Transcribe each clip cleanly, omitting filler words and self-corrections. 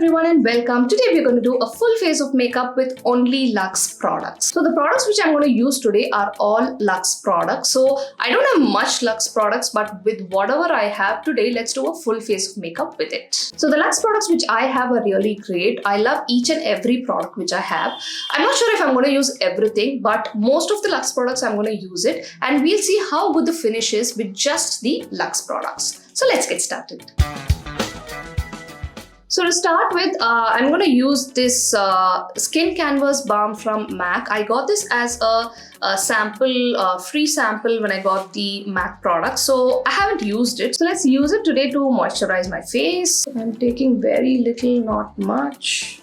everyone and welcome. Today we're going to do a full face of makeup with only Luxe products. So the products which I'm going to use today are all Luxe products. So I don't have much Luxe products, but with whatever I have today, let's do a full face of makeup with it. So the Luxe products which I have are really great. I love each and every product which I have. I'm not sure if I'm going to use everything, but most of the Luxe products I'm going to use it, and we'll see how good the finish is with just the Luxe products. So let's get started. So to start with, I'm going to use this Skin Canvas Balm from M.A.C. I got this as a sample, free sample when I got the M.A.C product. So I haven't used it. So let's use it today to moisturize my face. I'm taking very little, not much.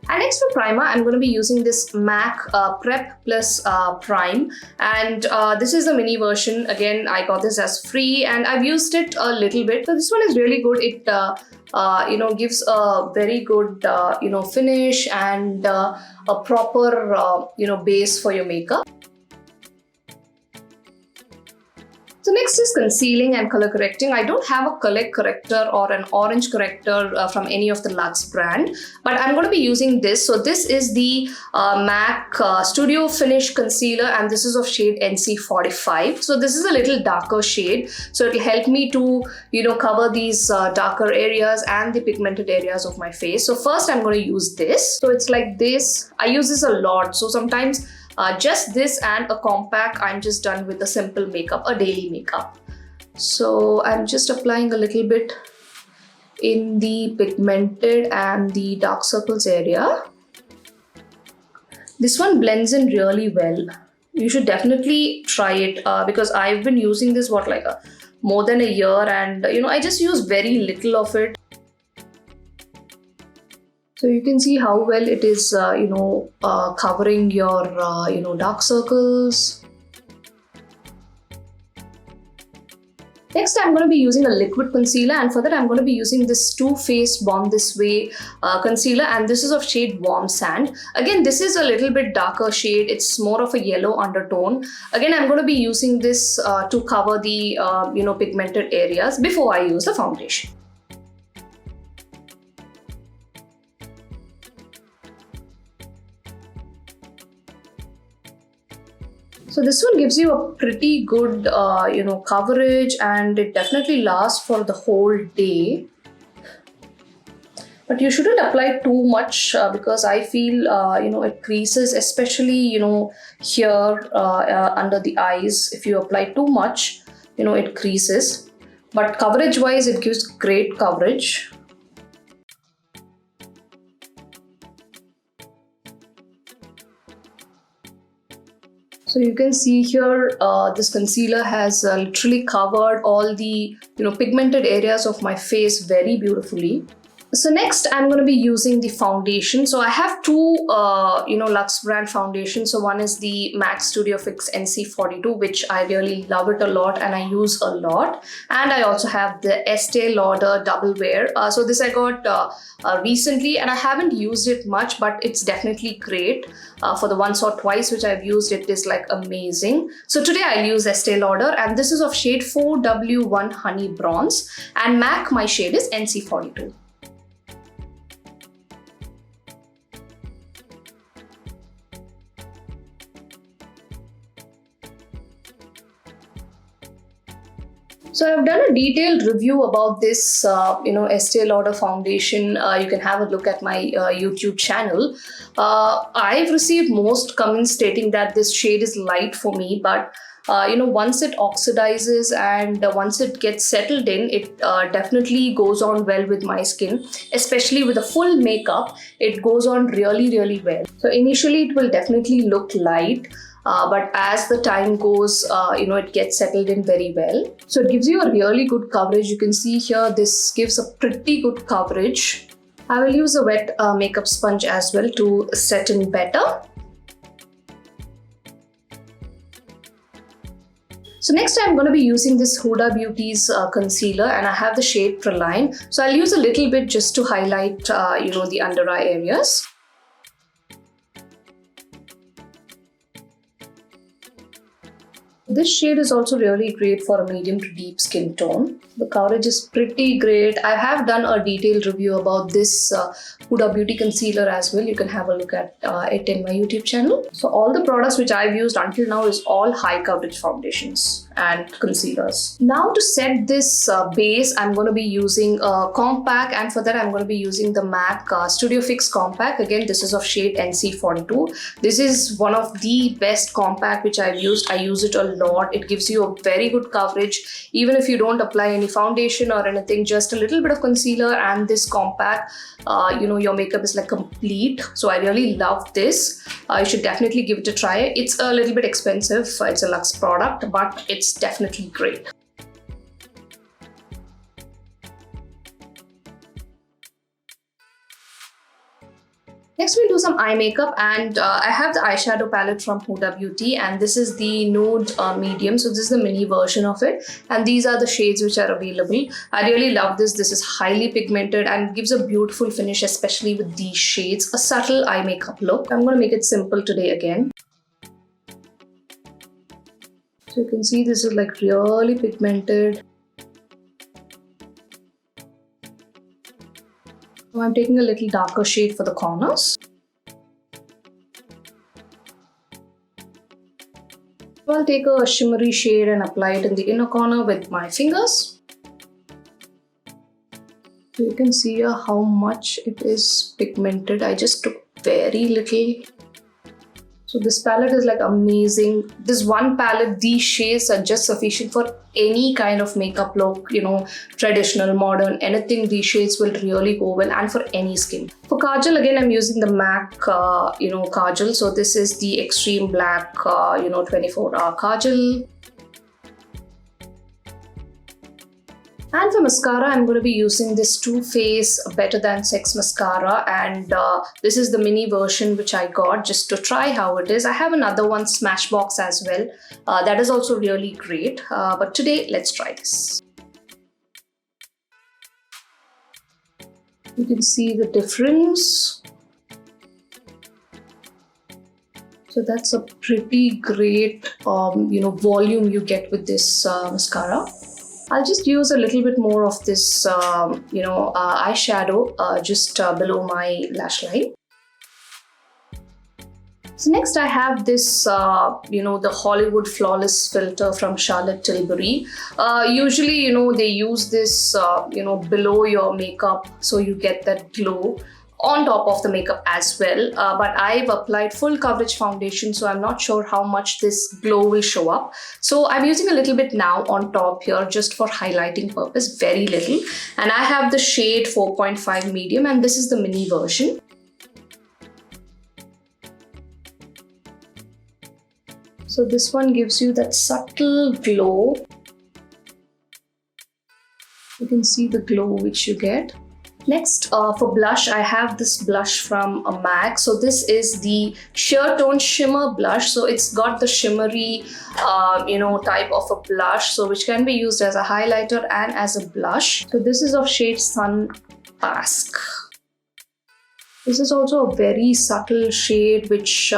And next for primer, I'm going to be using this M.A.C Prep Plus Prime, and this is the mini version. Again, I got this as free and I've used it a little bit. So this one is really good. It gives a very good finish and a proper base for your makeup. So next is concealing and color correcting. I don't have a color corrector or an orange corrector from any of the Luxe brand, but I'm going to be using this. So this is the M.A.C Studio Finish Concealer, and this is of shade NC45. So this is a little darker shade. So it will help me to, cover these darker areas and the pigmented areas of my face. So first I'm going to use this. So it's like this. I use this a lot. So sometimes just this and a compact, I'm just done with a simple makeup, a daily makeup. So I'm just applying a little bit in the pigmented and the dark circles area. This one blends in really well. You should definitely try it because I've been using this more than a year, and I just use very little of it. So you can see how well it is, covering your, dark circles. Next, I'm going to be using a liquid concealer, and for that I'm going to be using this Too Faced Born This Way concealer, and this is of shade Warm Sand. Again, this is a little bit darker shade. It's more of a yellow undertone. Again, I'm going to be using this to cover the, pigmented areas before I use the foundation. So this one gives you a pretty good, coverage, and it definitely lasts for the whole day. But you shouldn't apply too much because I feel, it creases, especially, here under the eyes. If you apply too much, it creases. But coverage-wise, it gives great coverage. So you can see here, this concealer has literally covered all the pigmented areas of my face very beautifully. So next I'm going to be using the foundation. So I have two Luxe brand foundations. So one is the M.A.C Studio Fix NC42, which I really love it a lot and I use a lot. And I also have the Estee Lauder Double Wear. So this I got recently, and I haven't used it much, but it's definitely great. For the once or twice which I've used it is amazing. So today I'll use Estee Lauder, and this is of shade 4W1 Honey Bronze, and M.A.C my shade is NC42. So I've done a detailed review about this, Estee Lauder foundation. You can have a look at my YouTube channel. I've received most comments stating that this shade is light for me, but once it oxidizes and once it gets settled in, it definitely goes on well with my skin, especially with a full makeup. It goes on really, really well. So initially it will definitely look light. But as the time goes, it gets settled in very well. So it gives you a really good coverage. You can see here, this gives a pretty good coverage. I will use a wet makeup sponge as well to set in better. So next I'm going to be using this Huda Beauty's concealer, and I have the shade Praline. So I'll use a little bit just to highlight, the under eye areas. This shade is also really great for a medium to deep skin tone. The coverage is pretty great. I have done a detailed review about this Huda Beauty Concealer as well. You can have a look at it in my YouTube channel. So all the products which I've used until now is all high coverage foundations and concealers. Now to set this base, I'm going to be using a compact, and for that I'm going to be using the M.A.C Studio Fix Compact. Again, this is of shade NC42. This is one of the best compact which I've used. I use it a lot. It gives you a very good coverage. Even if you don't apply any foundation or anything, just a little bit of concealer and this compact, your makeup is like complete. So I really love this. You should definitely give it a try. It's a little bit expensive. It's a Luxe product, but it's definitely great. Next, we'll do some eye makeup, and I have the eyeshadow palette from Huda Beauty, and this is the nude medium. So this is the mini version of it, and these are the shades which are available. I really love this. This is highly pigmented and gives a beautiful finish, especially with these shades. A subtle eye makeup look. I'm going to make it simple today again. So you can see this is like really pigmented. So I'm taking a little darker shade for the corners. I'll take a shimmery shade and apply it in the inner corner with my fingers. So you can see here how much it is pigmented. I just took very little. So this palette is like amazing. This one palette, these shades are just sufficient for any kind of makeup look, traditional, modern, anything. These shades will really go well, and for any skin. For kajal, again, I'm using the M.A.C, kajal. So this is the Extreme Black, 24-hour kajal. And for mascara, I'm going to be using this Too Faced Better Than Sex mascara, and this is the mini version which I got just to try how it is. I have another one, Smashbox, as well. That is also really great. But today, let's try this. You can see the difference. So that's a pretty great, volume you get with this mascara. I'll just use a little bit more of this, eyeshadow just below my lash line. So next I have this, the Hollywood Flawless filter from Charlotte Tilbury. Usually, they use this, below your makeup so you get that glow on top of the makeup as well, but I've applied full coverage foundation, so I'm not sure how much this glow will show up. So I'm using a little bit now on top here just for highlighting purpose, very little. And I have the shade 4.5 medium, and this is the mini version. So this one gives you that subtle glow. You can see the glow which you get. Next, for blush, I have this blush from M.A.C. So this is the Sheer Tone Shimmer Blush. So it's got the shimmery, type of a blush, so which can be used as a highlighter and as a blush. So this is of shade Sun Bask. This is also a very subtle shade which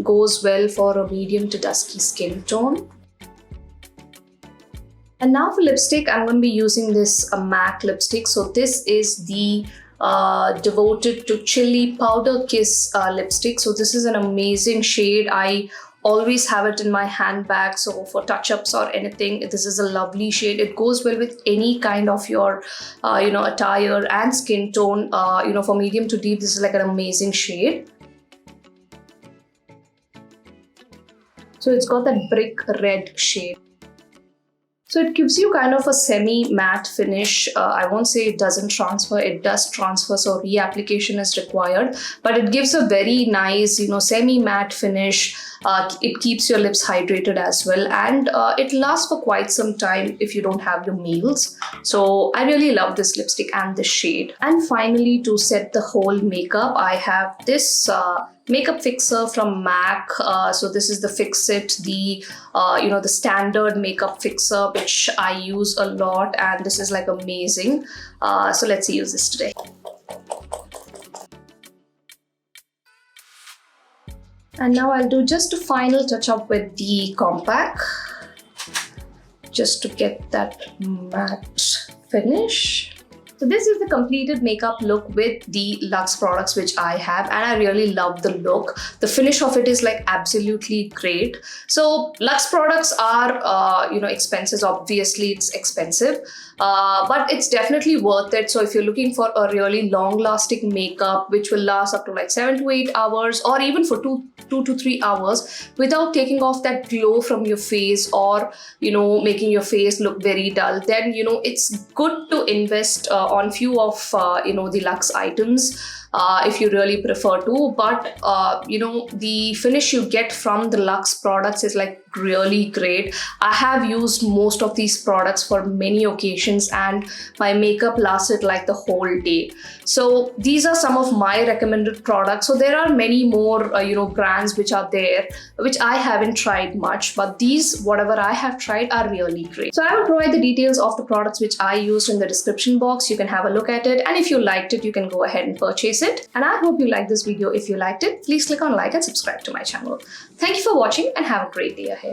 goes well for a medium to dusky skin tone. And now for lipstick, I'm going to be using this M.A.C lipstick. So this is the Devoted to Chili Powder Kiss lipstick. So this is an amazing shade. I always have it in my handbag. So for touch-ups or anything, this is a lovely shade. It goes well with any kind of your, attire and skin tone. For medium to deep, this is like an amazing shade. So it's got that brick red shade. So it gives you kind of a semi-matte finish. I won't say it doesn't transfer, it does transfer, so reapplication is required. But it gives a very nice, semi-matte finish. It keeps your lips hydrated as well, and it lasts for quite some time if you don't have your meals. So I really love this lipstick and this shade. And finally, to set the whole makeup, I have this makeup fixer from M.A.C. So this is the Fix It, the standard makeup fixer which I use a lot, and this is like amazing. So let's use this today. And now I'll do just a final touch up with the compact. just to get that matte finish. So this is the completed makeup look with the Luxe products which I have, and I really love the look. The finish of it is like absolutely great. So Luxe products are, expenses. Obviously, it's expensive, but it's definitely worth it. So if you're looking for a really long-lasting makeup which will last up to like 7 to 8 hours, or even for 2 to 3 hours without taking off that glow from your face, or making your face look very dull, then it's good to invest on few of the Luxe items if you really prefer to. But the finish you get from the Luxe products is like really great. I have used most of these products for many occasions, and my makeup lasted like the whole day. So these are some of my recommended products. So there are many more brands which are there which I haven't tried much, but these, whatever I have tried, are really great. So I will provide the details of the products which I used in the description box. You can have a look at it, and if you liked it, you can go ahead and purchase it. And I hope you liked this video. If you liked it, please click on like and subscribe to my channel. Thank you for watching, and have a great day ahead.